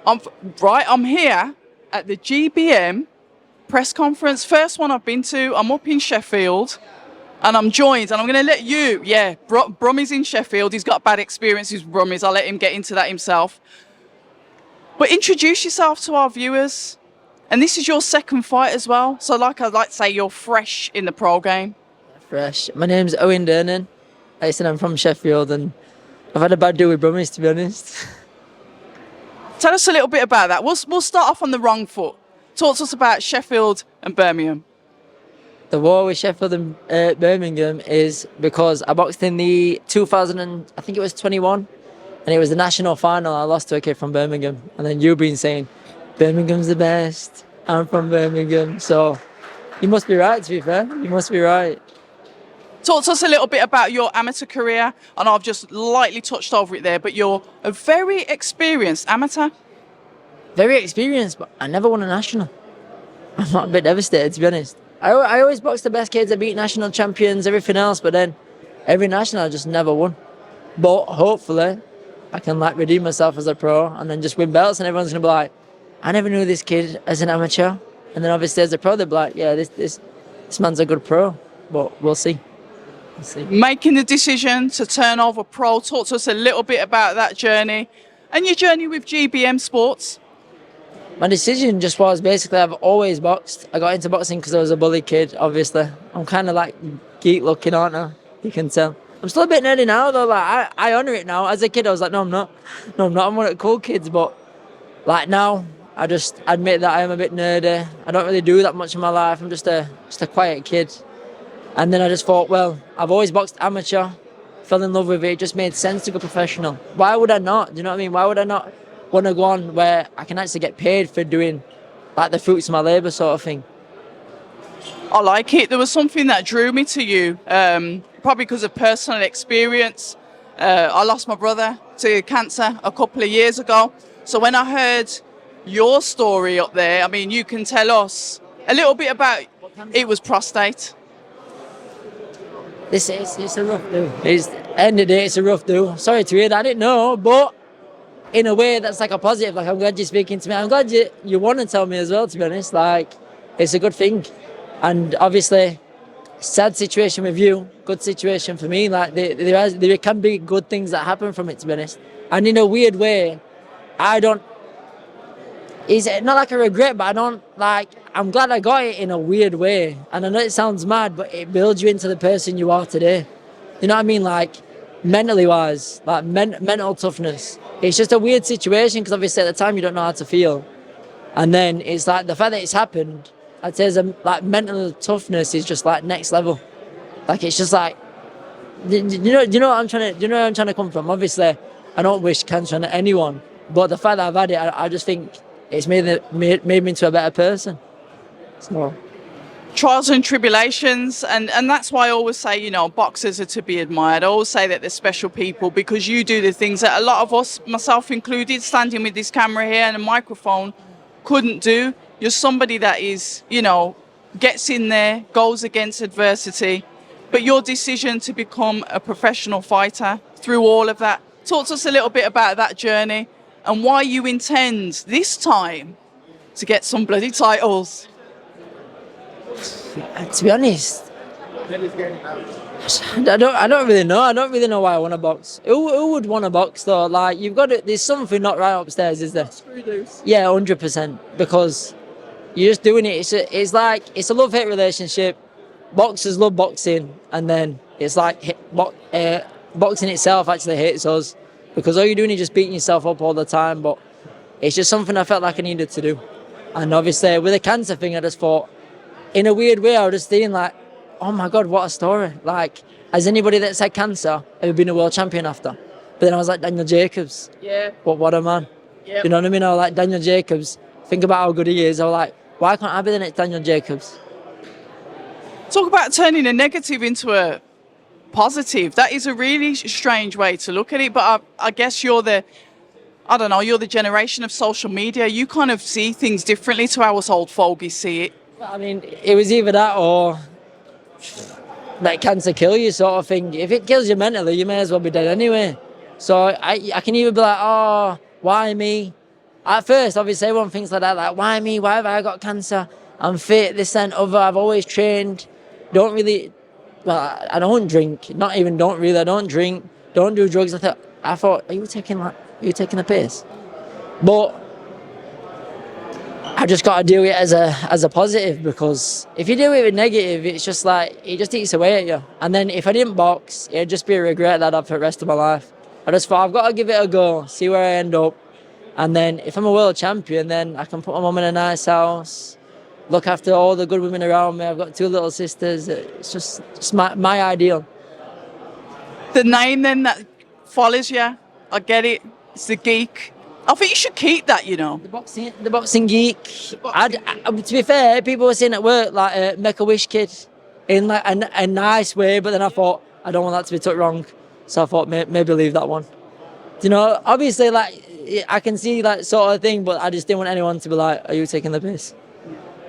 I'm here at the GBM press conference. First one I've been to. I'm up in Sheffield, and I'm joined. And I'm going to let you. Yeah, Brummy's in Sheffield. He's got bad experiences with Brummy's. I'll let him get into that himself. But introduce yourself to our viewers. And this is your second fight as well. So, like I'd like to say, you're fresh in the pro game. Fresh. My name's Owen Duran. Like I said, I'm from Sheffield, and I've had a bad deal with Brummy's, to be honest. Tell us a little bit about that. We'll start off on the wrong foot. Talk to us about Sheffield and Birmingham. The war with Sheffield and Birmingham is because I boxed in the 2000 and I think it was 21, and it was the national final. I lost to a kid from Birmingham, and then you've been saying Birmingham's the best. I'm from Birmingham, so you must be right. To be fair, you must be right. Talk to us a little bit about your amateur career. I know I've just lightly touched over it there, but you're a very experienced amateur. Very experienced, but I never won a national. I'm a bit devastated, to be honest. I always boxed the best kids. I beat national champions, everything else, but then every national I just never won. But hopefully I can redeem myself as a pro and then just win belts, and everyone's gonna be like, I never knew this kid as an amateur. And then obviously as a pro, they'll be like, yeah, this man's a good pro. But we'll see. Making the decision to turn over pro, talk to us a little bit about that journey and your journey with GBM Sports. My decision just was basically I've always boxed. I got into boxing because I was a bully kid, obviously. I'm kind of like geek looking, aren't I? You can tell. I'm still a bit nerdy now though. I honour it now. As a kid I was like, no I'm not. I'm one of the cool kids, but now I just admit that I am a bit nerdy. I don't really do that much in my life. I'm just a quiet kid. And then I just thought, well, I've always boxed amateur, fell in love with it. It just made sense to go professional. Why would I not? Do you know what I mean? Why would I not want to go on where I can actually get paid for doing the fruits of my labour sort of thing? I like it. There was something that drew me to you, probably because of personal experience. I lost my brother to cancer a couple of years ago. So when I heard your story up there, I mean, you can tell us a little bit about it. Was prostate. It's a rough do. End of the day, it's a rough do. Sorry to hear that. I didn't know, but in a way, that's a positive. I'm glad you're speaking to me. I'm glad you want to tell me as well, to be honest. It's a good thing. And obviously, sad situation with you, good situation for me. There can be good things that happen from it, to be honest. And in a weird way, it's not like a regret, but I'm glad I got it in a weird way. And I know it sounds mad, but it builds you into the person you are today. You know what I mean? Mentally wise, mental toughness. It's just a weird situation because obviously at the time you don't know how to feel. And then it's the fact that it's happened, I'd say mental toughness is just next level. It's just do you know what I'm trying to come from? Obviously, I don't wish cancer on anyone, but the fact that I've had it, I just think it's made me into a better person. So. Trials and tribulations, and that's why I always say, boxers are to be admired. I always say that they're special people because you do the things that a lot of us, myself included, standing with this camera here and a microphone, couldn't do. You're somebody that is, gets in there, goes against adversity, but your decision to become a professional fighter through all of that, talk to us a little bit about that journey and why you intend this time to get some bloody titles. To be honest, I don't really know. I don't really know why I want to box. Who would want to box though? There's something not right upstairs, is there? Yeah, 100%. Because you're just doing it. It's a love-hate relationship. Boxers love boxing, and then it's boxing itself actually hates us because all you're doing is just beating yourself up all the time. But it's just something I felt like I needed to do. And obviously with the cancer thing, I just thought, in a weird way, I was just thinking oh my God, what a story. Has anybody that's had cancer ever been a world champion after? But then I was like, Daniel Jacobs. Yeah. What a man. Yep. You know what I mean? I was like, Daniel Jacobs, think about how good he is. I was like, why can't I be the next Daniel Jacobs? Talk about turning a negative into a positive. That is a really strange way to look at it, but I guess you're the generation of social media. You kind of see things differently to how us old fogies see it. I mean, it was either that or let cancer kill you sort of thing. If it kills you mentally, you may as well be dead anyway. So I can either be like, oh, why me? at first, obviously, everyone thinks like that, like, why me? Why have I got cancer? I'm fit, this and other. I've always trained. Don't really, well, I don't drink. Not even don't really. I don't drink. Don't do drugs. I thought, are you taking the piss? But I just got to do it as a positive, because if you do it with negative, it's just like, it just eats away at you. And then if I didn't box, it'd just be a regret that I'd have for the rest of my life. I just thought, I've got to give it a go, see where I end up. And then if I'm a world champion, then I can put my mum in a nice house, look after all the good women around me. I've got 2 little sisters. It's just my ideal. The name then that follows you, I get it. It's the Geek. I think you should keep that, you know. The boxing geek. To be fair, people were saying at work, like, make a wish kid, in like a nice way. But then I thought, I don't want that to be took wrong, so I thought maybe leave that one. You know, obviously, like, I can see that sort of thing, but I just didn't want anyone to be like, are you taking the piss?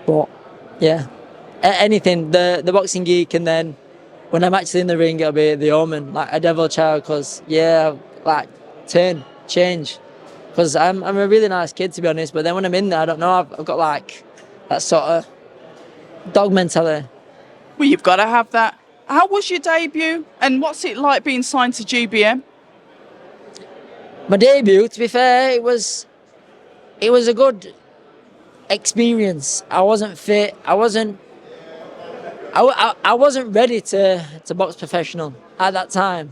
But yeah, anything, the boxing geek, and then when I'm actually in the ring, it'll be the Omen, like a devil child, because like change. Because I'm a really nice kid, to be honest, but then when I'm in there, I don't know, I've got like that sort of dog mentality. Well, you've got to have that. How was your debut, and what's it like being signed to GBM? My debut, to be fair, it was a good experience. I wasn't fit. I wasn't ready to box professional at that time.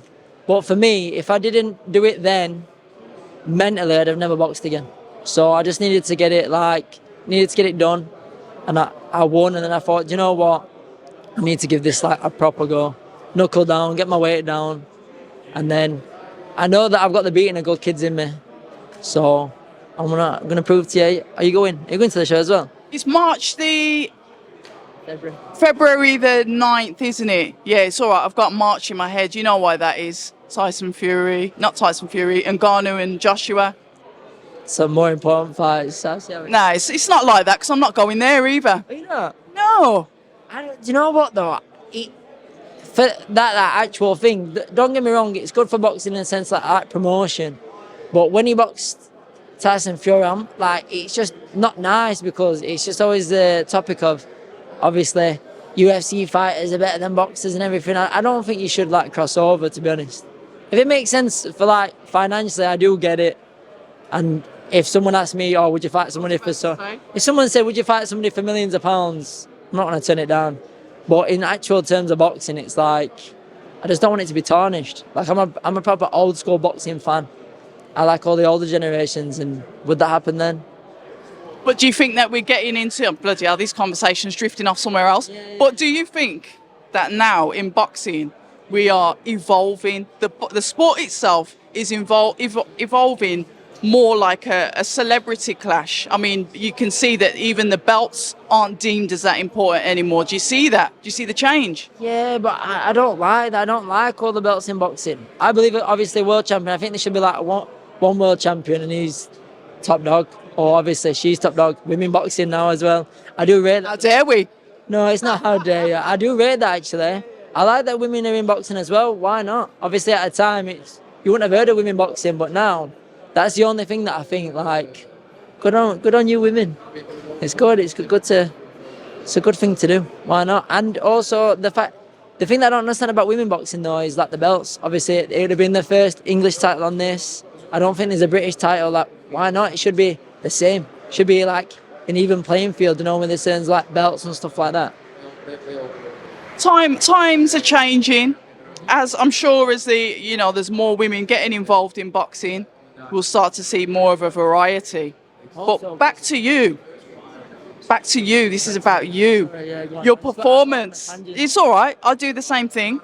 But for me, if I didn't do it then, mentally I'd have never boxed again. So I just needed to get it done, and I won. And then I thought, you know what, I need to give this like a proper go, knuckle down, get my weight down, and then I know that I've got the beating of good kids in me. So I'm gonna prove to you. Are you going to the show as well? It's March the February the 9th, isn't it? Yeah, it's all right. I've got March in my head. You know why that is? Not Tyson Fury, and Ngannou and Joshua. Some more important fights. No, it's not like that, because I'm not going there either. Are you not? No. Do you know what though? For that actual thing, don't get me wrong, it's good for boxing in a sense, like promotion. But when you box Tyson Fury, it's just not nice, because it's just always the topic of, obviously, UFC fighters are better than boxers and everything. I don't think you should like cross over, to be honest. If it makes sense for like financially, I do get it. And if someone asked me, oh, would you fight somebody for if someone said, would you fight somebody for millions of pounds, I'm not going to turn it down. But in actual terms of boxing, it's like, I just don't want it to be tarnished. Like, I'm a proper old school boxing fan. I like all the older generations, and would that happen then? But do you think that we're getting into, bloody hell, this conversation's drifting off somewhere else? Yeah. But do you think that now in boxing we are evolving? The sport itself is evolving more like a celebrity clash. I mean, you can see that even the belts aren't deemed as that important anymore. Do you see that? Do you see the change? Yeah, but I don't like that. I don't like all the belts in boxing. I believe it, obviously, world champion. I think there should be like one world champion, and he's top dog. Or obviously, she's top dog. Women boxing now as well. I do rate that. How dare we? No, it's not how dare you. I do rate that, actually. I like that women are in boxing as well. Why not? Obviously, at a time, you wouldn't have heard of women boxing, but now, that's the only thing that I think, like, good on you women. It's good. It's a good thing to do. Why not? And also the thing that I don't understand about women boxing though is like the belts. Obviously, it would have been the first English title on this. I don't think there's a British title. Like, why not? It should be the same. It should be like an even playing field, you know, when there's things like belts and stuff like that. Times are changing, as I'm sure as there's more women getting involved in boxing, we'll start to see more of a variety. But back to you. This is about you. Your performance. It's all right. I'll do the same thing.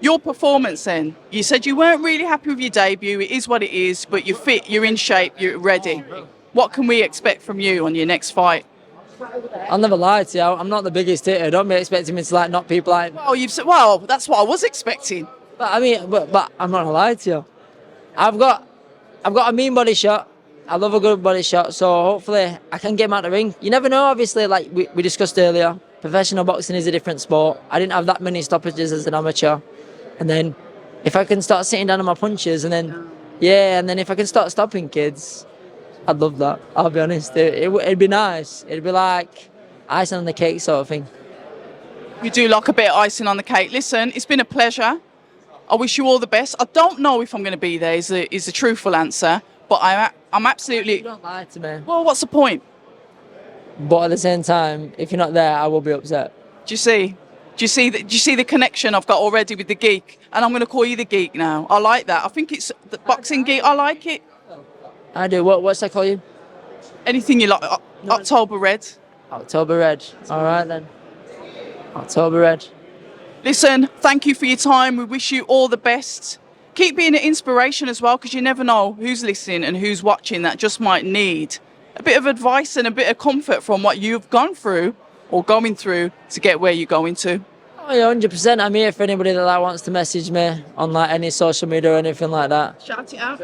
Your performance then. You said you weren't really happy with your debut. It is what it is, but you're fit, you're in shape, you're ready. What can we expect from you on your next fight? I'll never lie to you. I'm not the biggest hitter. Don't be expecting me to like knock people out. Well, that's what I was expecting. But I mean, but I'm not gonna lie to you. I've got a mean body shot. I love a good body shot, so hopefully I can get him out of the ring. You never know, obviously, like we discussed earlier, professional boxing is a different sport. I didn't have that many stoppages as an amateur. And then if I can start sitting down on my punches, and then if I can start stopping kids, I'd love that. I'll be honest. It'd be nice. It'd be like icing on the cake sort of thing. You do like a bit of icing on the cake. Listen, it's been a pleasure. I wish you all the best. I don't know if I'm going to be there is the truthful answer, but I'm absolutely... Don't lie to me. Well, what's the point? But at the same time, if you're not there, I will be upset. Do you see? Do you see the connection I've got already with the Geek? And I'm going to call you the Geek now. I like that. I think it's the boxing Geek. I like it. I do. What's that call you? Anything you like. October Red. October Red. All right then. October Red. Listen, thank you for your time. We wish you all the best. Keep being an inspiration as well, because you never know who's listening and who's watching that just might need a bit of advice and a bit of comfort from what you've gone through or going through to get where you're going to. Oh, yeah, 100%. I'm here for anybody that wants to message me on like any social media or anything like that. Shout it out.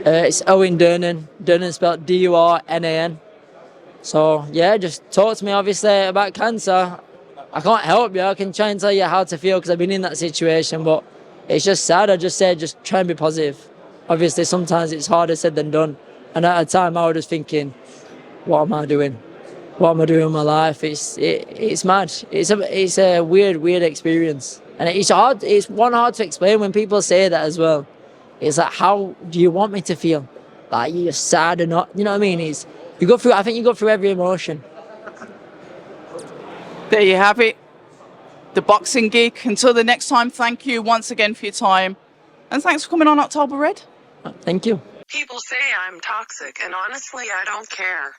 It's Owen Duran. Durnan spelled Durnan. So yeah, just talk to me obviously about cancer. I can't help you. I can try and tell you how to feel because I've been in that situation, but it's just sad. I just said just try and be positive. Obviously, sometimes it's harder said than done. And at a time, I was just thinking, what am I doing? What am I doing in my life? It's mad. It's a weird experience, and it's hard. It's hard to explain when people say that as well. It's like, how do you want me to feel? Like you're sad or not? You know what I mean? You go through. I think you go through every emotion. There you have it. The Boxing Geek. Until the next time, thank you once again for your time, and thanks for coming on October Red. Thank you. People say I'm toxic, and honestly, I don't care.